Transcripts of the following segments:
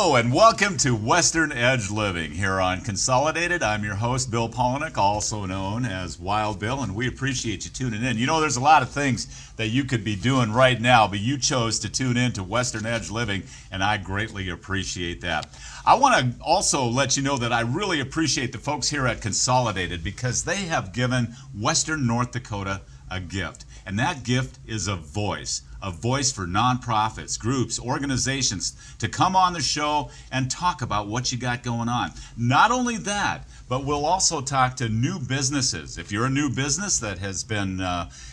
Hello and welcome to Western Edge Living here on Consolidated. I'm your host, Bill Polnick, also known as Wild Bill, and we appreciate you tuning in. You know, there's a lot of things that you could be doing right now, but you chose to tune in to Western Edge Living, and I greatly appreciate that. I want to also let you know that I really appreciate the folks here at Consolidated because they have given Western North Dakota a gift, and that gift is a voice for nonprofits, groups, organizations to come on the show and talk about what you got going on. Not only that, but we'll also talk to new businesses. If you're a new business that has been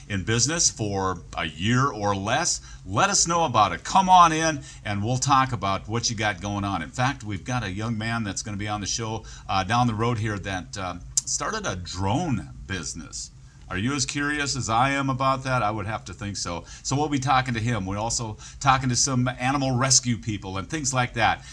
in business for a year or less, let us know about it. Come on in and we'll talk about what you got going on. In fact, we've got a young man that's going to be on the show down the road here that started a drone business. Are you as curious as I am about that? I would have to think so. So we'll be talking to him. We're also talking to some animal rescue people and things like that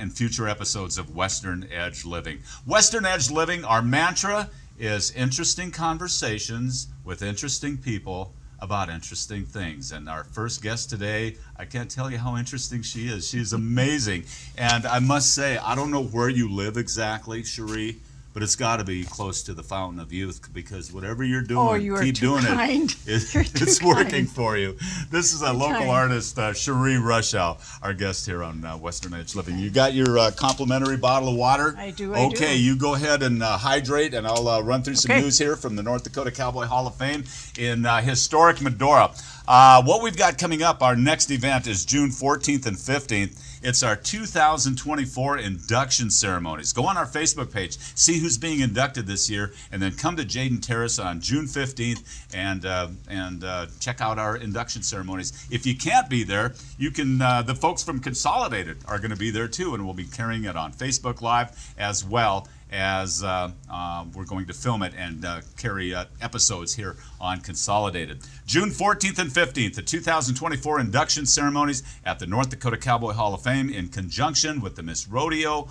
in future episodes of Western Edge Living. Western Edge Living, our mantra is interesting conversations with interesting people about interesting things. And our first guest today, I can't tell you how interesting she is. She's amazing. And I must say, I don't know where you live exactly, Cherie, but it's got to be close to the Fountain of Youth because whatever you're doing, keep doing it. It's working for you. This is a local artist, Cherie Roshau, our guest here on Western Edge Living. You got your complimentary bottle of water? I do. Okay, you go ahead and hydrate, and I'll run through some news here from the North Dakota Cowboy Hall of Fame in historic Medora. What we've got coming up, our next event is June 14th and 15th. It's our 2024 induction ceremonies. Go on our Facebook page, see who's being inducted this year, and then come to Jaden Terrace on June 15th and check out our induction ceremonies. If you can't be there, you can. The folks from Consolidated are going to be there too, and we'll be carrying it on Facebook Live as well as we're going to film it and carry episodes here on Consolidated. June 14th and 15th, the 2024 induction ceremonies at the North Dakota Cowboy Hall of Fame in conjunction with the Miss Rodeo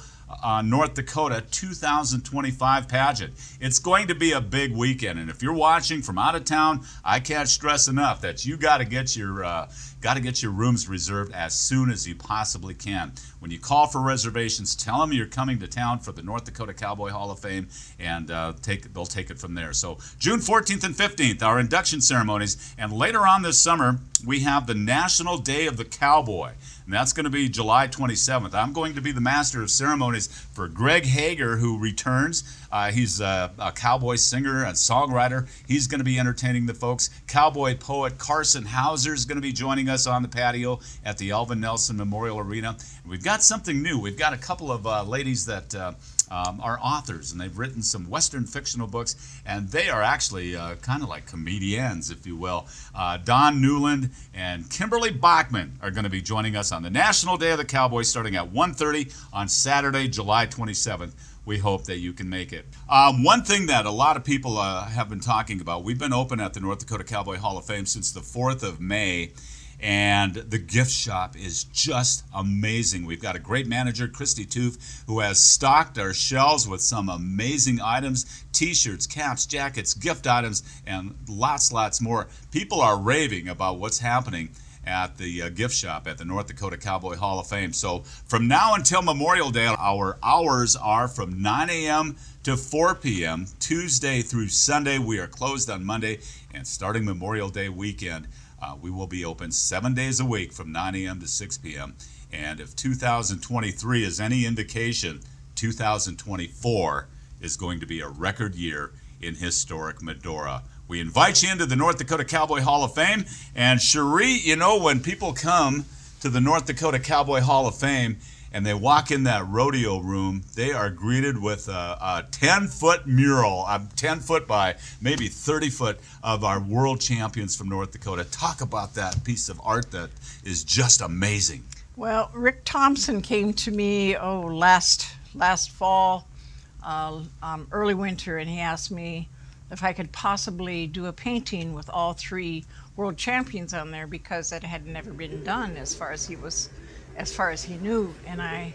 North Dakota 2025 pageant. It's going to be a big weekend, and if you're watching from out of town, I can't stress enough that you got to get your rooms reserved as soon as you possibly can. When you call for reservations, tell them you're coming to town for the North Dakota Cowboy Hall of Fame, and they'll take it from there. So June 14th and 15th, our induction ceremonies, and later on this summer, we have the National Day of the Cowboy, and that's going to be July 27th. I'm going to be the master of ceremonies for Greg Hager, who returns. He's a cowboy singer and songwriter. He's going to be entertaining the folks. Cowboy poet Carson Hauser is going to be joining us on the patio at the Alvin Nelson Memorial Arena. And we've got something new. We've got a couple of ladies that are authors, and they've written some Western fictional books, and they are actually kind of like comedians, if you will. Don Newland and Kimberly Bachman are going to be joining us on the National Day of the Cowboy starting at 1:30 on Saturday, July 27th. We hope that you can make it. One thing that a lot of people have been talking about, we've been open at the North Dakota Cowboy Hall of Fame since the 4th of May, and the gift shop is just amazing. We've got a great manager, Christy Toof, who has stocked our shelves with some amazing items, t-shirts, caps, jackets, gift items, and lots more. People are raving about what's happening at the gift shop at the North Dakota Cowboy Hall of Fame. So from now until Memorial Day, our hours are from 9 a.m. to 4 p.m. Tuesday through Sunday. We are closed on Monday, and starting Memorial Day weekend, we will be open 7 days a week from 9 a.m. to 6 p.m. And if 2023 is any indication, 2024 is going to be a record year in historic Medora. We invite you into the North Dakota Cowboy Hall of Fame. And Cherie, you know, when people come to the North Dakota Cowboy Hall of Fame and they walk in that rodeo room, they are greeted with a 10-foot mural, 10 foot by maybe 30 foot of our world champions from North Dakota. Talk about that piece of art that is just amazing. Well, Rick Thompson came to me last fall, early winter, and he asked me if I could possibly do a painting with all three world champions on there because it had never been done as far as he knew. And I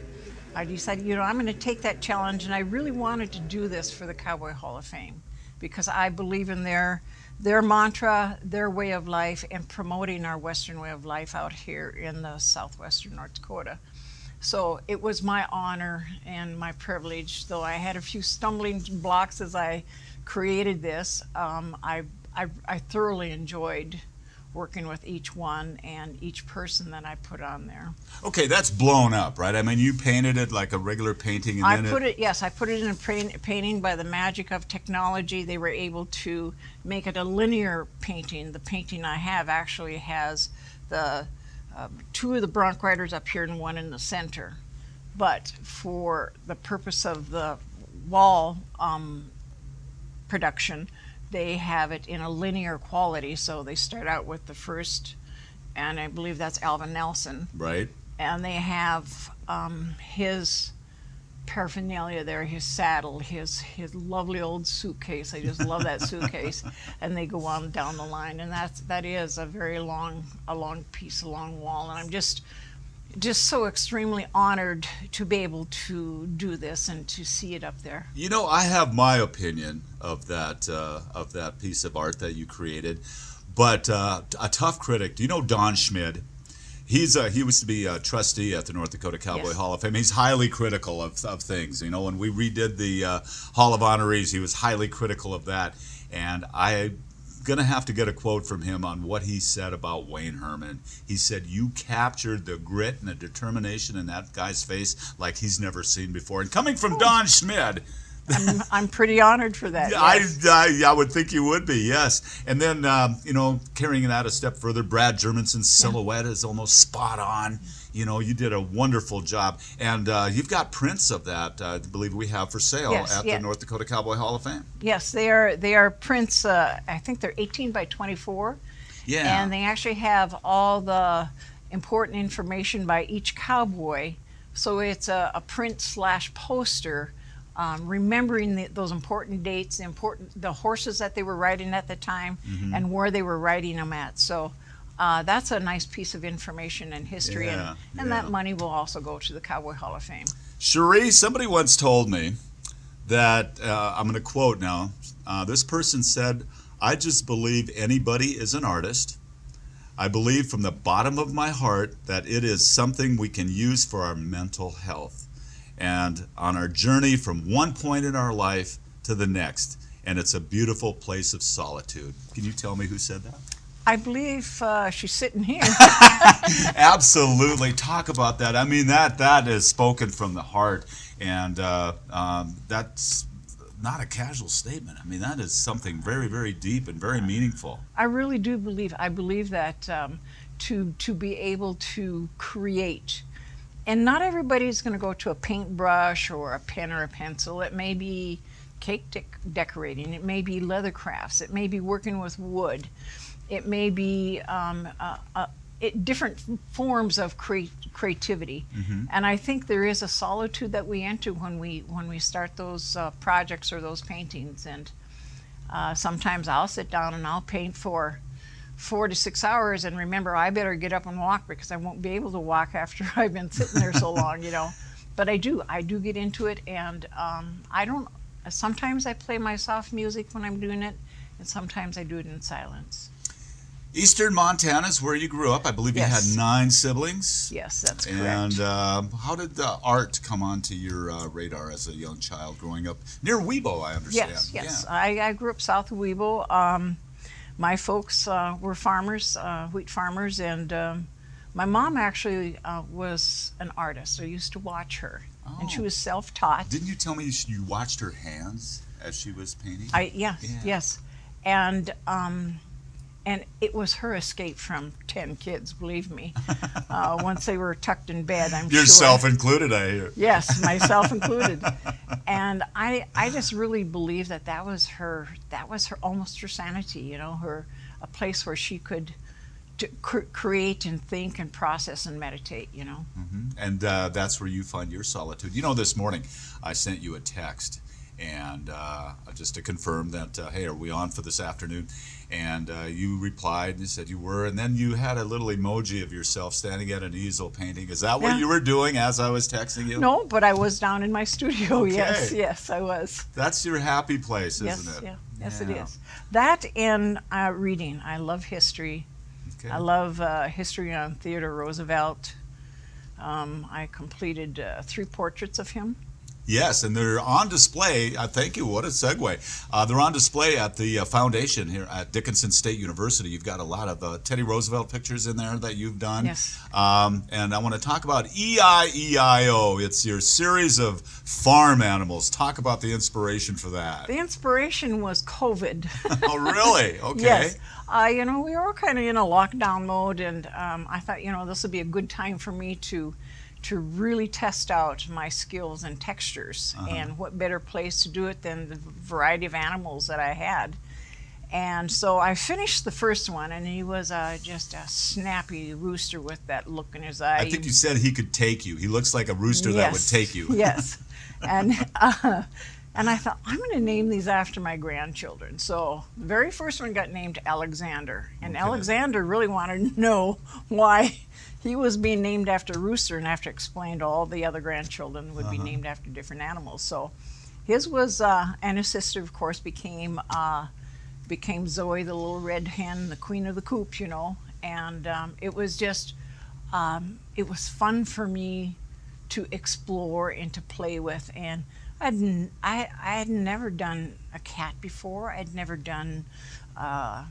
decided, I'm going to take that challenge, and I really wanted to do this for the Cowboy Hall of Fame because I believe in their mantra, their way of life, and promoting our Western way of life out here in the southwestern North Dakota. So it was my honor and my privilege, though I had a few stumbling blocks as I created this. I thoroughly enjoyed working with each one and each person that I put on there. Okay, that's blown up, right? I mean, you painted it like a regular painting, and I then put it, yes, I put it in a painting. By the magic of technology, they were able to make it a linear painting. The painting I have actually has the two of the bronc riders up here and one in the center. But for the purpose of the wall production, they have it in a linear quality. So they start out with the first, and I believe that's Alvin Nelson. right. And they have his paraphernalia there, his saddle, his lovely old suitcase. I just love that suitcase. And they go on down the line, and that is a very long piece, a long wall. And I'm just so extremely honored to be able to do this and to see it up there. You know, I have my opinion of that piece of art that you created, but a tough critic. Do you know Don Schmid? He used to be a trustee at the North Dakota Cowboy Yes. Hall of Fame. He's highly critical of things. You know, when we redid the Hall of Honorees, he was highly critical of that. And I'm going to have to get a quote from him on what he said about Wayne Herman. He said, "You captured the grit and the determination in that guy's face like he's never seen before." And coming from Don Schmid, I'm pretty honored for that. yeah, Yes. I would think you would be, yes. And then, you know, carrying that a step further, Brad Germanson's silhouette is almost spot on. You know, you did a wonderful job. And you've got prints of that, I believe we have for sale Yes, at yeah. the North Dakota Cowboy Hall of Fame. Yes, they are prints. I think they're 18 by 24. Yeah. And they actually have all the important information by each cowboy. So it's a print slash poster, remembering those important dates, the horses that they were riding at the time, and where they were riding them at. So that's a nice piece of information and history, Yeah, and yeah. that money will also go to the Cowboy Hall of Fame. Cherie, somebody once told me that, I'm going to quote now, this person said, "I just believe anybody is an artist. I believe from the bottom of my heart that it is something we can use for our mental health and on our journey from one point in our life to the next. And it's a beautiful place of solitude." Can you tell me who said that? I believe she's sitting here. Absolutely. Talk about that. I mean, that is spoken from the heart, and that's not a casual statement. I mean, that is something very, very deep and very meaningful. I really do believe. I believe that to be able to create, and not everybody's going to go to a paintbrush or a pen or a pencil. It may be cake decorating. It may be leather crafts. It may be working with wood. It may be different forms of creativity. And I think there is a solitude that we enter when we start those projects or those paintings. And sometimes I'll sit down and I'll paint for 4 to 6 hours and remember I better get up and walk because I won't be able to walk after I've been sitting there so long, you know. But I do get into it, and sometimes I play my soft music when I'm doing it, and sometimes I do it in silence. Eastern Montana is where you grew up. I believe Yes. you had 9 siblings. Yes, that's correct. And how did the art come onto your radar as a young child growing up near Webo, I understand? Yes. Yeah. I grew up south of Webo. My folks were farmers, wheat farmers, and my mom actually was an artist. I used to watch her, and she Oh. was self-taught. Didn't you tell me you watched her hands as she was painting? Yes, and it was her escape from 10 kids. Believe me, once they were tucked in bed, I'm sure. Yourself included, I hear. Yes, myself included. And I just really believe that was her almost her sanity, you know, a place where she could create and think and process and meditate, you know. And that's where you find your solitude. You know, this morning I sent you a text, and just to confirm that, hey, are we on for this afternoon? And you replied and said you were, and then you had a little emoji of yourself standing at an easel painting. Is that what Yeah. you were doing as I was texting you? No, but I was down in my studio. Okay. Yes, I was. That's your happy place, isn't Yes, it? yeah. Yes, it Yeah. is. That and reading. I love history. Okay. I love history on Theodore Roosevelt, I completed 3 portraits of him. Yes, and they're on display. Thank you. What a segue. They're on display at the foundation here at Dickinson State University. You've got a lot of Teddy Roosevelt pictures in there that you've done. Yes. And I want to talk about EIEIO. It's your series of farm animals. Talk about the inspiration for that. The inspiration was COVID. Oh, really? Okay. Yes. We were kind of in a lockdown mode, and I thought, this would be a good time for me to really test out my skills and textures. And what better place to do it than the variety of animals that I had. And so I finished the first one, and he was just a snappy rooster with that look in his eye. I think you said he could take you. He looks like a rooster that would take you. Yes. And I thought, I'm going to name these after my grandchildren. So the very first one got named Alexander. And Alexander really wanted to know why he was being named after a rooster, and after explained all the other grandchildren would be named after different animals. So his was, and his sister, of course, became Zoe, the little red hen, the queen of the coop, And it was just, it was fun for me to explore and to play with. And I had never done a cat before. I'd never done a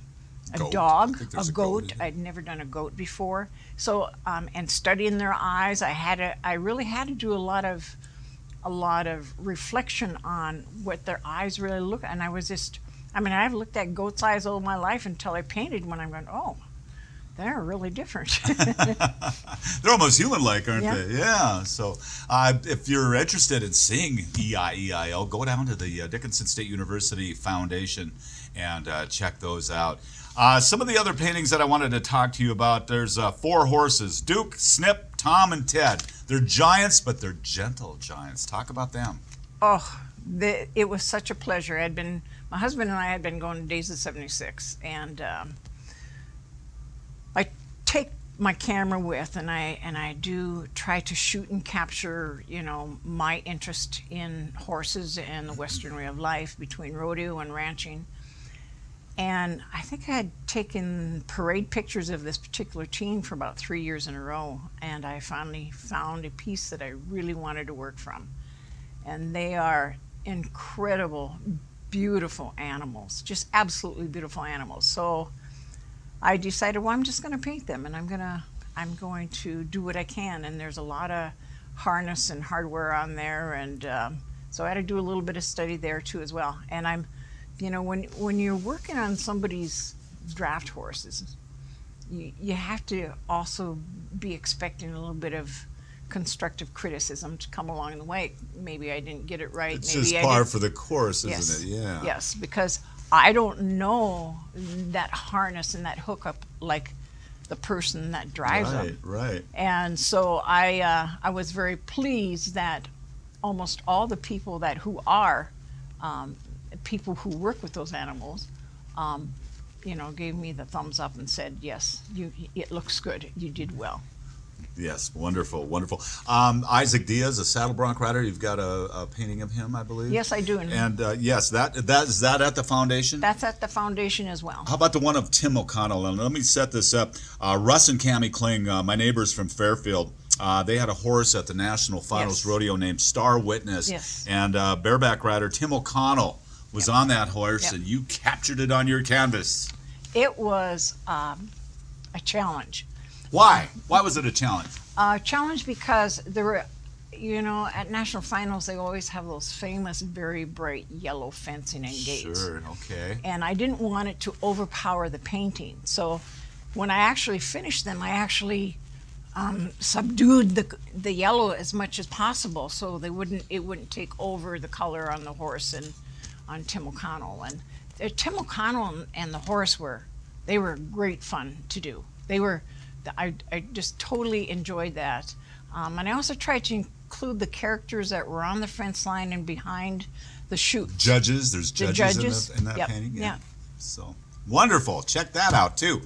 dog, a goat. I'd never done a goat before. So, and studying their eyes, I really had to do a lot of reflection on what their eyes really look. And I've looked at goat's eyes all my life until I painted one. I'm going, oh, they're really different. They're almost human-like, aren't they? Yeah. So if you're interested in seeing EIEIO, go down to the Dickinson State University Foundation and check those out. Some of the other paintings that I wanted to talk to you about, there's 4 horses, Duke, Snip, Tom, and Ted. They're giants, but they're gentle giants. Talk about them. Oh, it was such a pleasure. My husband and I had been going to Days of 76, and I take my camera with, and I do try to shoot and capture, my interest in horses and the Western way of life between rodeo and ranching. And I think I had taken parade pictures of this particular team for about 3 years in a row, and I finally found a piece that I really wanted to work from. And they are incredible, beautiful animals, just absolutely beautiful animals. So I decided, well, I'm just going to paint them, and I'm going to do what I can. And there's a lot of harness and hardware on there, and so I had to do a little bit of study there too as well. And when you're working on somebody's draft horses, you have to also be expecting a little bit of constructive criticism to come along the way. Maybe I didn't get it right. It's maybe just par for the course, isn't it? Yeah. Yes, because I don't know that harness and that hookup like the person that drives them. Right. And so I was very pleased that almost all the people who are people who work with those animals, gave me the thumbs up and said, yes, it looks good. You did well. Yes, wonderful. Isaac Diaz, a saddle bronc rider. You've got a painting of him, I believe. Yes, I do. And yes, that is that at the foundation. That's at the foundation as well. How about the one of Tim O'Connell? And let me set this up. Russ and Cammie Kling, my neighbors from Fairfield. They had a horse at the National Finals Rodeo named Star Witness. Yes. And bareback rider Tim O'Connell was on that horse, and you captured it on your canvas. It was a challenge. Why? Why was it a challenge? Challenge because there were, at national finals they always have those famous, very bright yellow fencing and gates. Sure. Okay. And I didn't want it to overpower the painting. So when I actually finished them, I actually subdued the yellow as much as possible, so it wouldn't take over the color on the horse and on Tim O'Connell. And Tim O'Connell and the horse were great fun to do. I just totally enjoyed that. And I also tried to include the characters that were on the fence line and behind the chute. There's judges in that painting? Yeah. So, wonderful. Check that out, too.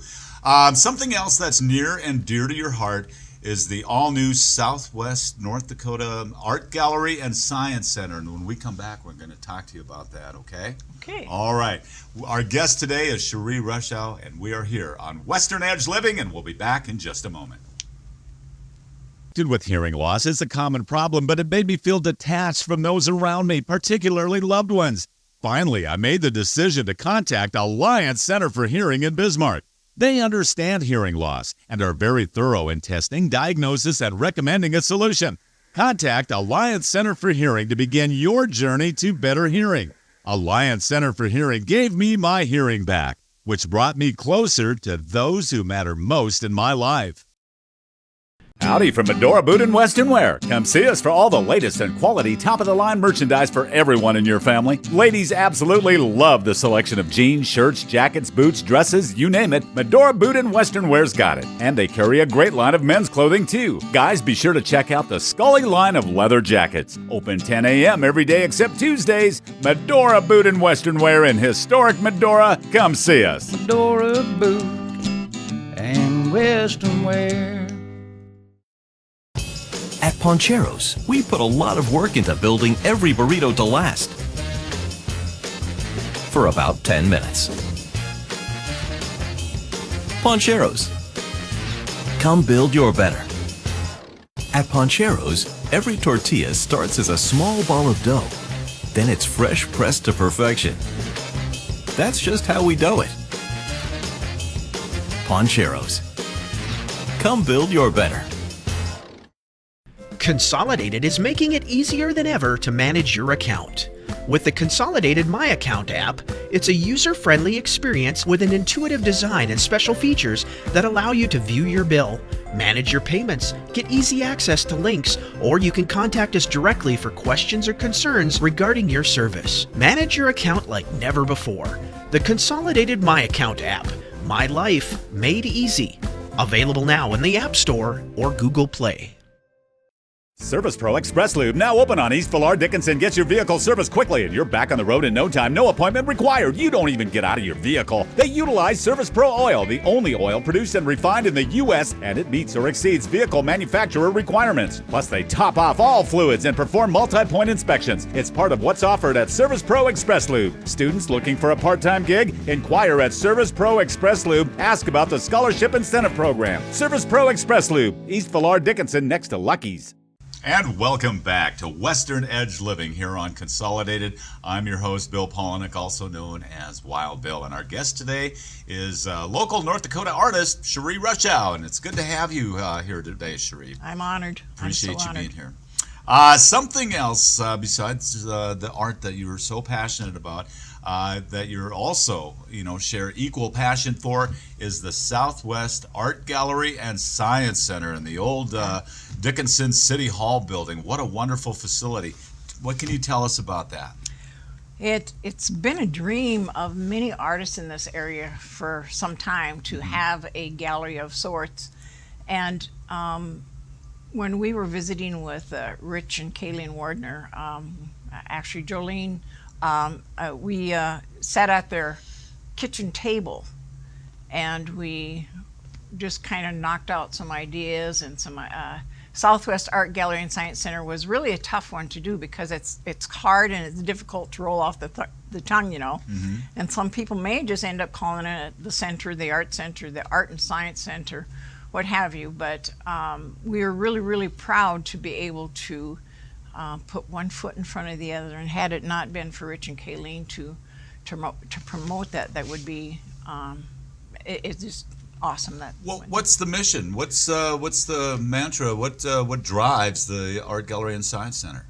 Something else that's near and dear to your heart is the all-new Southwest North Dakota Art Gallery and Science Center. And when we come back, we're going to talk to you about that, okay? Okay. All right. Our guest today is Cherie Roshau, and we are here on Western Edge Living, and we'll be back in just a moment. afflicted with hearing loss is a common problem, but it made me feel detached from those around me, particularly loved ones. Finally, I made the decision to contact Alliance Center for Hearing in Bismarck. They understand hearing loss and are very thorough in testing, diagnosis, and recommending a solution. Contact Alliance Center for Hearing to begin your journey to better hearing. Alliance Center for Hearing gave me my hearing back, which brought me closer to those who matter most in my life. Howdy from Medora Boot and Western Wear. Come see us for all the latest and quality top-of-the-line merchandise for everyone in your family. Ladies absolutely love the selection of jeans, shirts, jackets, boots, dresses, you name it. Medora Boot and Western Wear's got it. And they carry a great line of men's clothing too. Guys, be sure to check out the Scully line of leather jackets. Open 10 a.m. every day except Tuesdays. Medora Boot and Western Wear in historic Medora. Come see us. Medora Boot and Western Wear. At Poncheros, we put a lot of work into building every burrito to last for about 10 minutes. Poncheros, come build your better. At Poncheros, every tortilla starts as a small ball of dough. Then it's fresh pressed to perfection. That's just how we do it. Poncheros, come build your better. Consolidated is making it easier than ever to manage your account. With the Consolidated My Account app, it's a user-friendly experience with an intuitive design and special features that allow you to view your bill, manage your payments, get easy access to links, or you can contact us directly for questions or concerns regarding your service. Manage your account like never before. The Consolidated My Account app. My life made easy. Available now in the App Store or Google Play. Service Pro Express Lube, now open on East Villar Dickinson. Gets your vehicle serviced quickly and you're back on the road in no time. No appointment required. You don't even get out of your vehicle. They utilize Service Pro oil, the only oil produced and refined in the U.S., and it meets or exceeds vehicle manufacturer requirements. Plus, they top off all fluids and perform multi-point inspections. It's part of what's offered at Service Pro Express Lube. Students looking for a part-time gig? Inquire at Service Pro Express Lube. Ask about the Scholarship Incentive Program. Service Pro Express Lube, East Villar Dickinson, next to Lucky's. And welcome back to Western Edge Living here on Consolidated. I'm your host, Bill Polinick, also known as Wild Bill. And our guest today is local North Dakota artist, Cherie Roshau. And it's good to have you here today, Cherie. I'm honored. Appreciate you honored. being here. Something else besides the art that you are so passionate about, that you're also, share equal passion for, is the Southwest Art Gallery and Science Center in the old Dickinson City Hall building. What a wonderful facility. What can you tell us about that? It's been a dream of many artists in this area for some time to have a gallery of sorts. And when we were visiting with Rich and Kayleen Wardner, actually Jolene, we sat at their kitchen table and we just kind of knocked out some ideas, and some Southwest Art Gallery and Science Center was really a tough one to do because it's hard and it's difficult to roll off the tongue, Mm-hmm. And some people may just end up calling it the center, the art center, the art and science center, what have you. But we are really, really proud to be able to put one foot in front of the other. And had it not been for Rich and Kayleen to promote that, that would be it's just awesome. What's the mission? What's the mantra? What drives the Art Gallery and Science Center?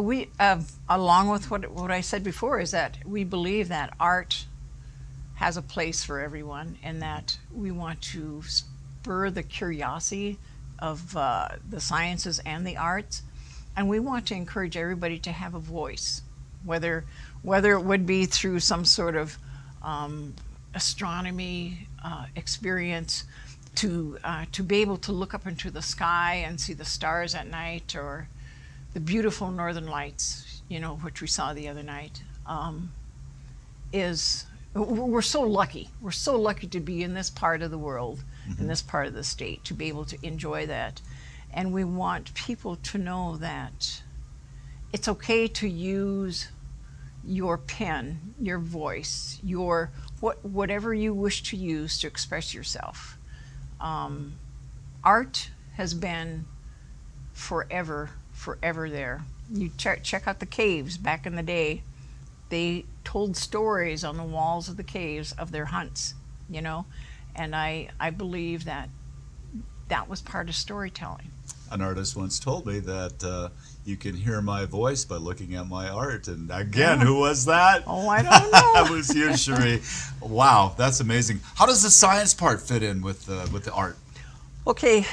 We, along with what I said before, is that we believe that art has a place for everyone, and that we want to spur the curiosity of the sciences and the arts, and we want to encourage everybody to have a voice, whether it would be through some sort of astronomy experience, to be able to look up into the sky and see the stars at night, or the beautiful northern lights, which we saw the other night. We're so lucky. We're so lucky to be in this part of the world, mm-hmm. in this part of the state, to be able to enjoy that. And we want people to know that it's okay to use your pen, your voice, whatever you wish to use to express yourself. Art has been forever there. You check out the caves back in the day. They told stories on the walls of the caves of their hunts, you know, and I believe that was part of storytelling. An artist once told me that you can hear my voice by looking at my art. And again, who was that? Oh, I don't know. It was you, Cherie. Wow, that's amazing. How does the science part fit in with the art? Okay,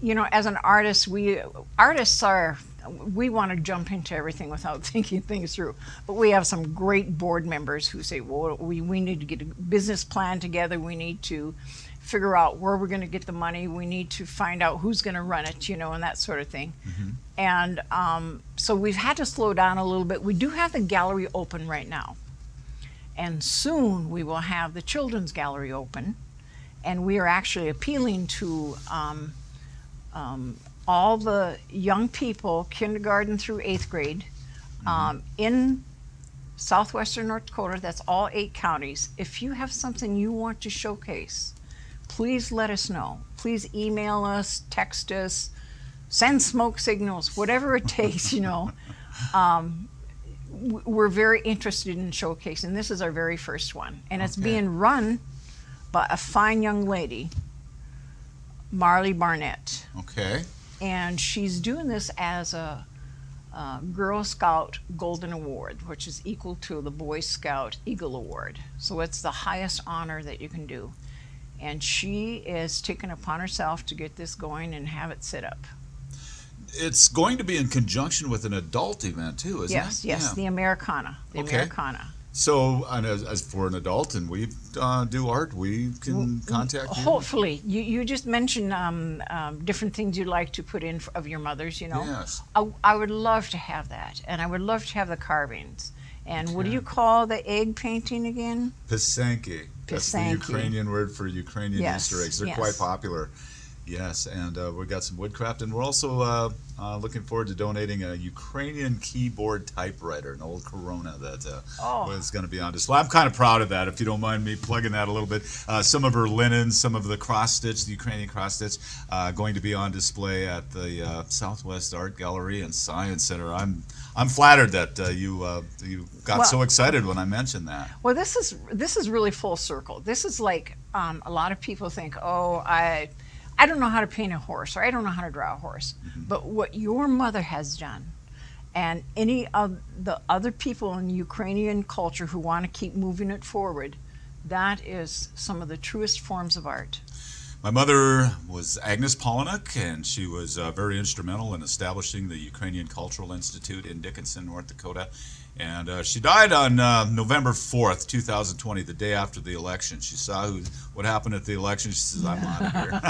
you know, as an artist, we want to jump into everything without thinking things through. But we have some great board members who say, well, we need to get a business plan together. We need to figure out where we're going to get the money. We need to find out who's going to run it, you know, and that sort of thing. Mm-hmm. And so we've had to slow down a little bit. We do have the gallery open right now. And soon we will have the children's gallery open. And we are actually appealing to all the young people, kindergarten through 8th grade, in southwestern North Dakota. That's all 8 counties. If you have something you want to showcase, please let us know. Please email us, text us, send smoke signals, whatever it takes, you know. We're very interested in showcasing. This is our very first one. And it's being run by a fine young lady, Marley Barnett. Okay. And she's doing this as a Girl Scout Golden Award, which is equal to the Boy Scout Eagle Award. So it's the highest honor that you can do. And she is taking upon herself to get this going and have it set up. It's going to be in conjunction with an adult event too, isn't it? Yes, the Americana. Americana. So, as for an adult and we do art, we can contact you? Hopefully. You just mentioned different things you'd like to put in of your mother's, you know. Yes. I would love to have that, and I would love to have the carvings. And what do you call the egg painting again? Pisanki. That's the Ukrainian word for Ukrainian Easter eggs. They're quite popular. Yes, and we've got some woodcraft, and we're also looking forward to donating a Ukrainian keyboard typewriter, an old Corona that was going to be on display. I'm kind of proud of that, if you don't mind me plugging that a little bit. Some of her linens, some of the cross-stitch, the Ukrainian cross-stitch, going to be on display at the Southwest Art Gallery and Science Center. I'm flattered that you got so excited when I mentioned that. Well, this is really full circle. This is like a lot of people think, oh, I don't know how to paint a horse, or I don't know how to draw a horse. Mm-hmm. But what your mother has done, and any of the other people in Ukrainian culture who want to keep moving it forward, that is some of the truest forms of art. My mother was Agnes Poliniuk, and she was very instrumental in establishing the Ukrainian Cultural Institute in Dickinson, North Dakota. And she died on November 4th, 2020, the day after the election. She saw what happened at the election. She says, I'm out of here.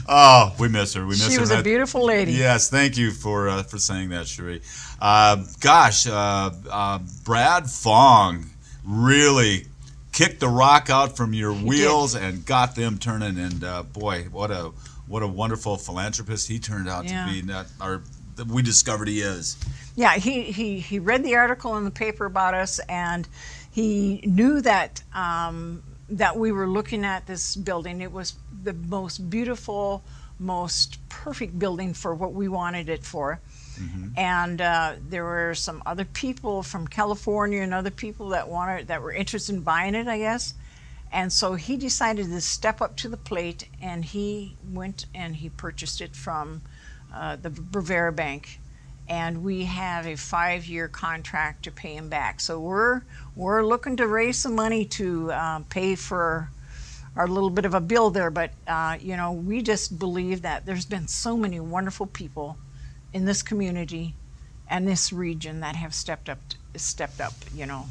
Oh, we miss her. We miss her. She was a beautiful lady. Yes, thank you for saying that, Cherie. Brad Fong really kicked the rock out from your wheels and got them turning. And boy, what a wonderful philanthropist he turned out to be. We discovered he is. Yeah, he read the article in the paper about us, and he knew that that we were looking at this building. It was the most beautiful, most perfect building for what we wanted it for. Mm-hmm. And there were some other people from California and other people that were interested in buying it, I guess. And so he decided to step up to the plate, and he went and he purchased it from the Bravera Bank. And we have a 5-year contract to pay him back. So we're looking to raise some money to pay for our little bit of a bill there. But we just believe that there's been so many wonderful people in this community and this region that have stepped up.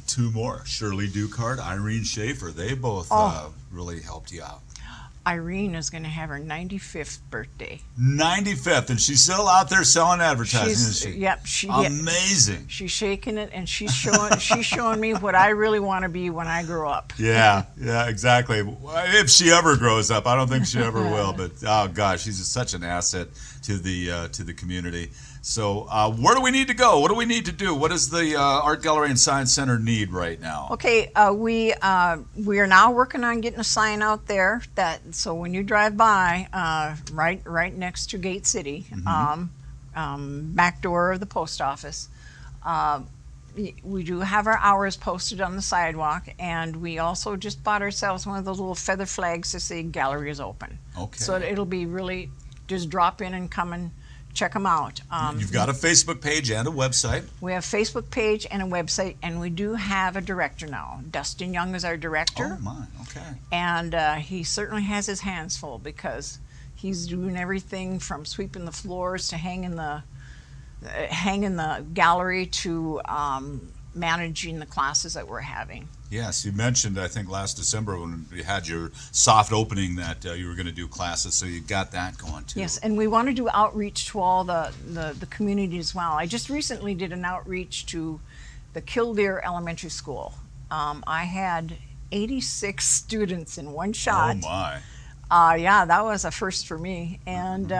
Two more, Shirley Dukart, Irene Schaefer. They both really helped you out. Irene is going to have her 95th birthday. 95th, and she's still out there selling advertising, isn't she? Yep, amazing. She's shaking it, and she's showing me what I really want to be when I grow up. Yeah, exactly. If she ever grows up, I don't think she ever will. But oh gosh, she's such an asset to the community. So where do we need to go? What do we need to do? What does the Art Gallery and Science Center need right now? Okay, we are now working on getting a sign out there so when you drive by, right next to Gate City, back door of the post office, we do have our hours posted on the sidewalk, and we also just bought ourselves one of those little feather flags to say gallery is open. Okay. So it'll be really just drop in and come and check them out. You've got a Facebook page and a website. We have a Facebook page and a website, and we do have a director now. Dustin Young is our director. Oh my, okay. And he certainly has his hands full because he's doing everything from sweeping the floors to hanging the gallery to managing the classes that we're having. Yes, you mentioned, I think, last December when you had your soft opening that you were going to do classes, so you got that going too. Yes, and we want to do outreach to all the community as well. I just recently did an outreach to the Killdeer Elementary School. I had 86 students in one shot. Oh my. Yeah, that was a first for me. And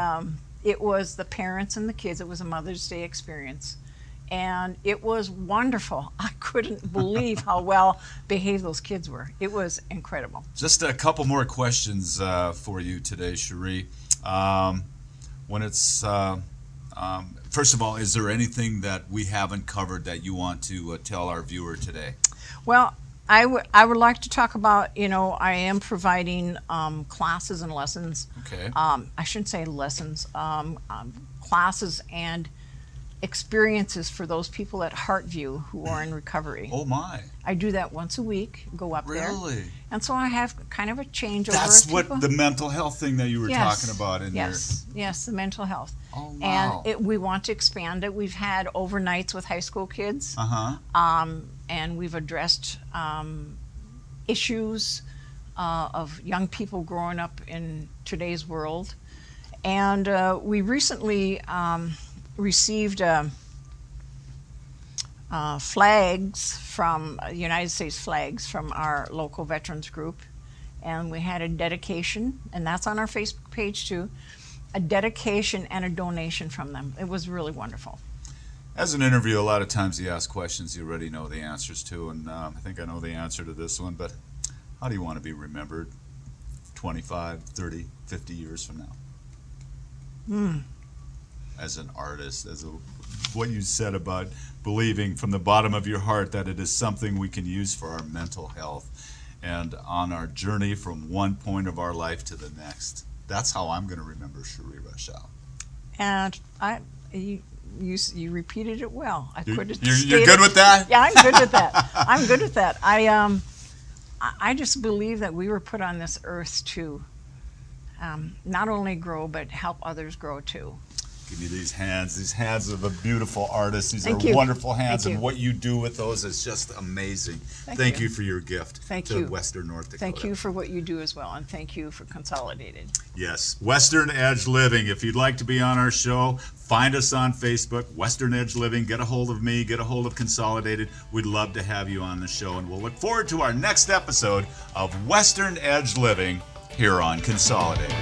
it was the parents and the kids. It was a Mother's Day experience. And it was wonderful. I couldn't believe how well behaved those kids were. It was incredible. Just a couple more questions for you today, Cherie. When it's first of all, is there anything that we haven't covered that you want to tell our viewer today? Well, I would like to talk about, I am providing classes and lessons. Okay. I shouldn't say lessons, classes and experiences for those people at Heartview who are in recovery. Oh my. I do that once a week, go up there. Really? And so I have kind of a changeover. That's of what people. the mental health thing that you were Yes. talking about in Yes, the mental health. Oh, wow. And we want to expand it. We've had overnights with high school kids. And we've addressed issues of young people growing up in today's world. And we recently received flags from United States flags from our local veterans group, and we had a dedication, and that's on our Facebook page too, a dedication and a donation from them. It was really wonderful. As an interview, a lot of times you ask questions you already know the answers to, and I think I know the answer to this one, but how do you want to be remembered 25, 30, 50 years from now? As an artist, what you said about believing from the bottom of your heart that it is something we can use for our mental health and on our journey from one point of our life to the next. That's how I'm going to remember Cherie Roshau. And you repeated it well. I couldn't. You're good with that? Yeah, I'm good with that. I'm good with that. I just believe that we were put on this earth to not only grow but help others grow too. Give me these hands of a beautiful artist. These Thank are you. wonderful hands, Thank and you. what you do with those is just amazing. Thank you for your gift to Western North Dakota. Thank you for what you do as well, and thank you for Consolidated. Yes, Western Edge Living. If you'd like to be on our show, find us on Facebook, Western Edge Living. Get a hold of me, get a hold of Consolidated. We'd love to have you on the show, and we'll look forward to our next episode of Western Edge Living here on Consolidated.